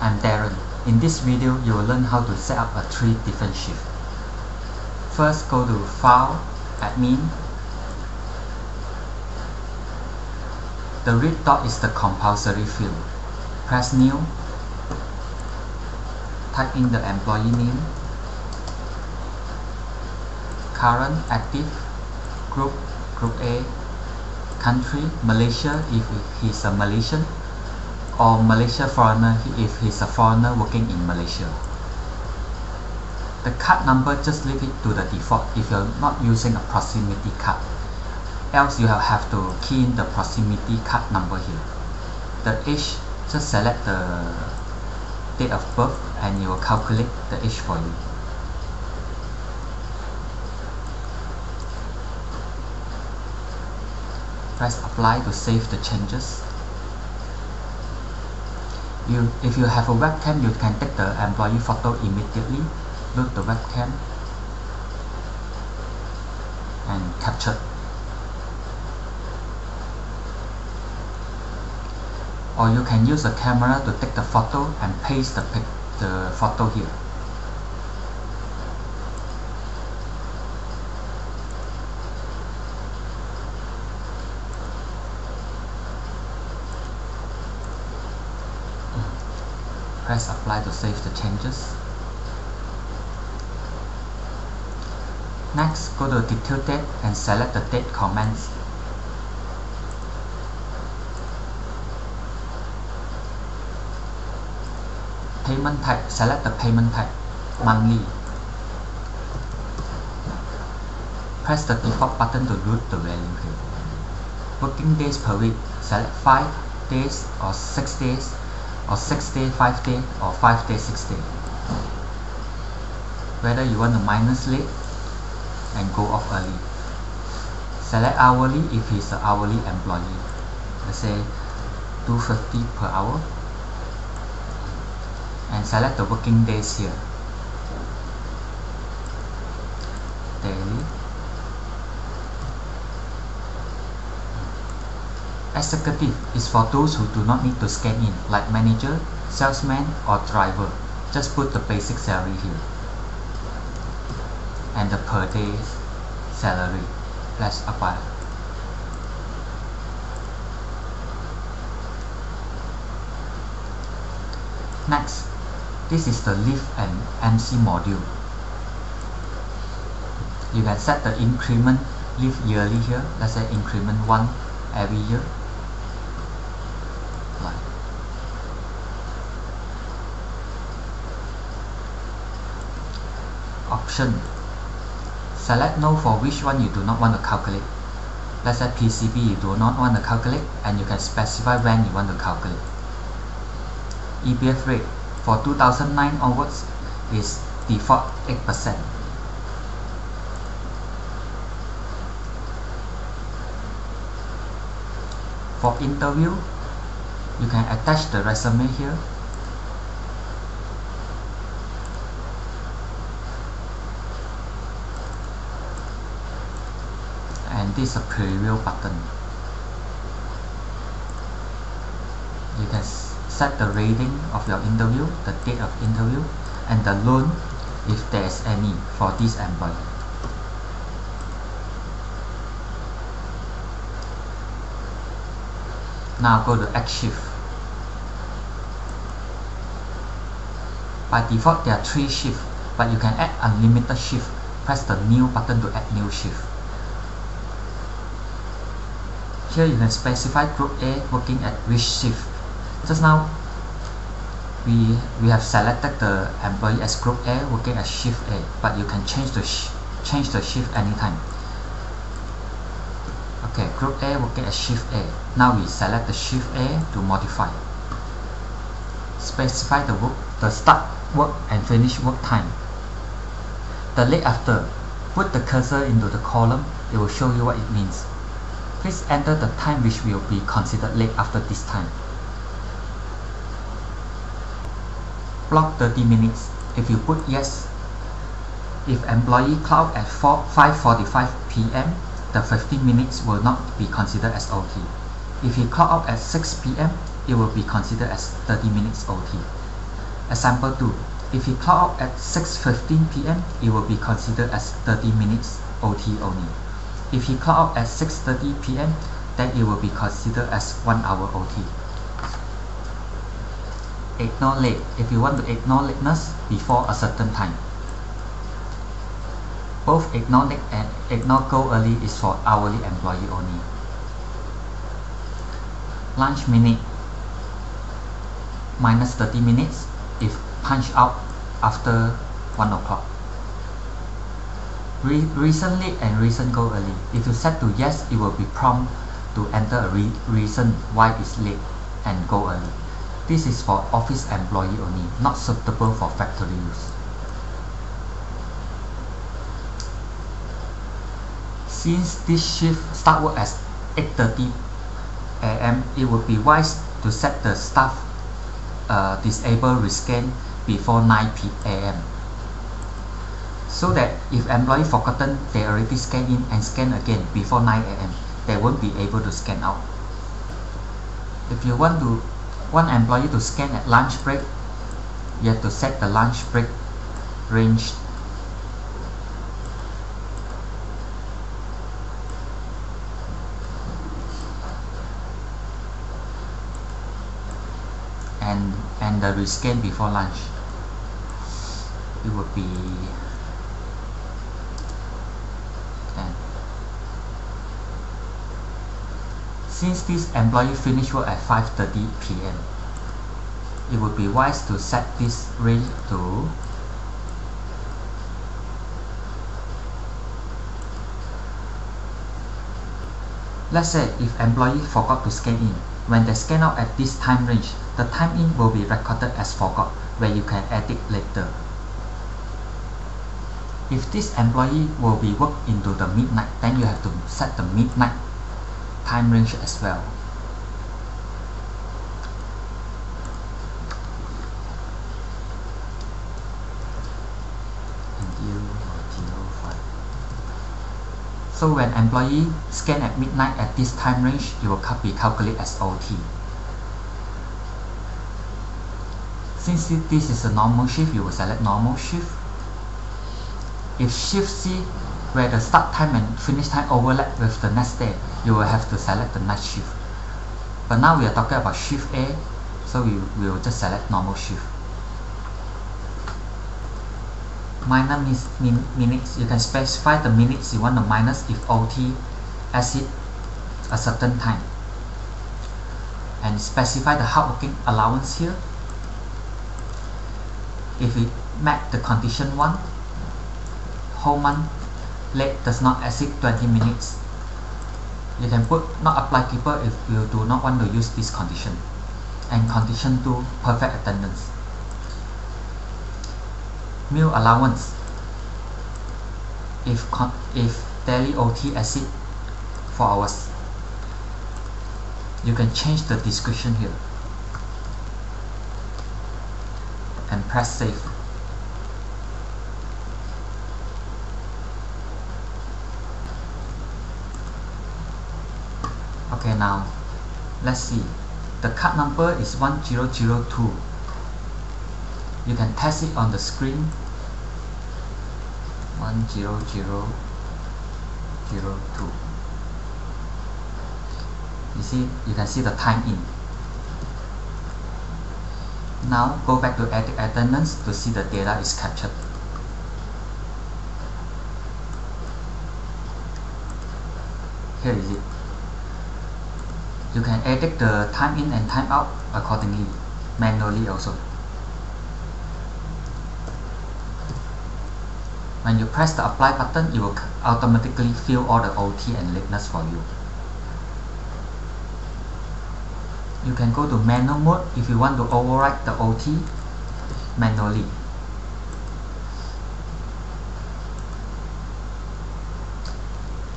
I'm Darren. In this video, you will learn how to set up a 3 different shifts. First, go to File, Admin. The red dot is the compulsory field. Press New. Type in the employee name, current, active, group A, country, Malaysia if he's a Malaysian, or Malaysia foreigner if he's a foreigner working in Malaysia. The card number, just leave it to the default if you're not using a proximity card. Else you have to key in the proximity card number here. The age, just select the date of birth and it will calculate the age for you. Press apply to save the changes. If you have a webcam, you can take the employee photo immediately. Load the webcam and capture. Or you can use a camera to take the photo and paste the photo here. Press apply to save the changes. Next, go to detail date and select the date comments. Payment type, select the payment type, monthly. Press the default button to route the value here. Working days per week, select 5 days or 6 days, or 6 days, 5 days, or 5 days, 6 days. Whether you want to minus late and go off early. Select hourly if he's an hourly employee. Let's say $2.50 per hour. And select the working days here. Daily. Executive is for those who do not need to scan in, like manager, salesman, or driver. Just put the basic salary here. And the per day salary. Press apply. Next, this is the leave and MC module. You can set the increment leave yearly here. Let's say increment 1 every year. Option. Select no for which one you do not want to calculate. Let's say PCB you do not want to calculate, and you can specify when you want to calculate. EBF rate for 2009 onwards is default 8%. For interview, you can attach the resume here. And this is a preview button. You can set the rating of your interview, the date of interview, and the loan if there is any for this employee. Now go to add shift. By default there are 3 shifts, but you can add unlimited shift. Press the new button to add new shift. Here you can specify group A working at which shift. Just now we have selected the employee as group A working at shift A, but you can change the shift anytime. Okay, group A working at shift A. Now we select the shift A to modify. Specify the start work and finish work time. The late after, put the cursor into the column, it will show you what it means. Please enter the time which will be considered late after this time. Block 30 minutes. If you put yes, if employee clock at 5:45 PM, the 15 minutes will not be considered as OT. If he clock out at 6 PM, it will be considered as 30 minutes OT. Example 2. If he clock out at 6:15 p.m., it will be considered as 30 minutes OT only. If he clock out at 6:30 p.m., then it will be considered as 1 hour OT. Ignore late. If you want to ignore lateness before a certain time. Both ignore late and ignore go early is for hourly employee only. Lunch minute minus 30 minutes if punch out after 1 o'clock. Reason late and reason go early. If you set to yes, it will be prompt to enter a reason why it's late and go early. This is for office employee only, not suitable for factory use. Since this shift start work at 8:30 a.m., it would be wise to set the staff disable rescan before 9 p.m. so that if employee forgotten they already scan in and scan again before 9 a.m., they won't be able to scan out. If you want employee to scan at lunch break, you have to set the lunch break range and the rescan before lunch. It would be 10. Since this employee finish work at 5:30 p.m., it would be wise to set this range to let's say if employee forgot to scan in, when they scan out at this time range, the time in will be recorded as forgot, where you can edit later. If this employee will be worked into the midnight, then you have to set the midnight time range as well. So when employee scan at midnight at this time range, it will be calculated as OT. Since this is a normal shift, you will select normal shift. If shift C, where the start time and finish time overlap with the next day, you will have to select the night shift. But now we are talking about shift A, so we will just select normal shift. Minus minutes, you can specify the minutes you want to minus if OT exceed a certain time, and specify the hard working allowance here. If it met the condition 1, whole month late does not exceed 20 minutes, you can put not applicable if you do not want to use this condition. And condition 2, perfect attendance. Meal allowance, if daily OT exceed 4 hours, you can change the description here and press save. Okay, now let's see. The card number is 1002. You can test it on the screen. 10002. You can see the time in. Now go back to edit attendance to see the data is captured. Here is it. You can edit the time in and time out accordingly, manually also. When you press the apply button, it will automatically fill all the OT and lateness for you. You can go to manual mode if you want to override the OT manually.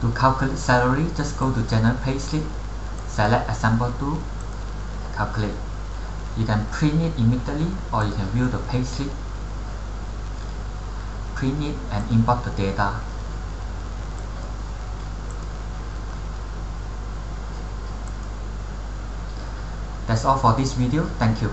To calculate salary, just go to general payslip, select example 2, calculate. You can print it immediately or you can view the payslip, print it and import the data. That's all for this video. Thank you.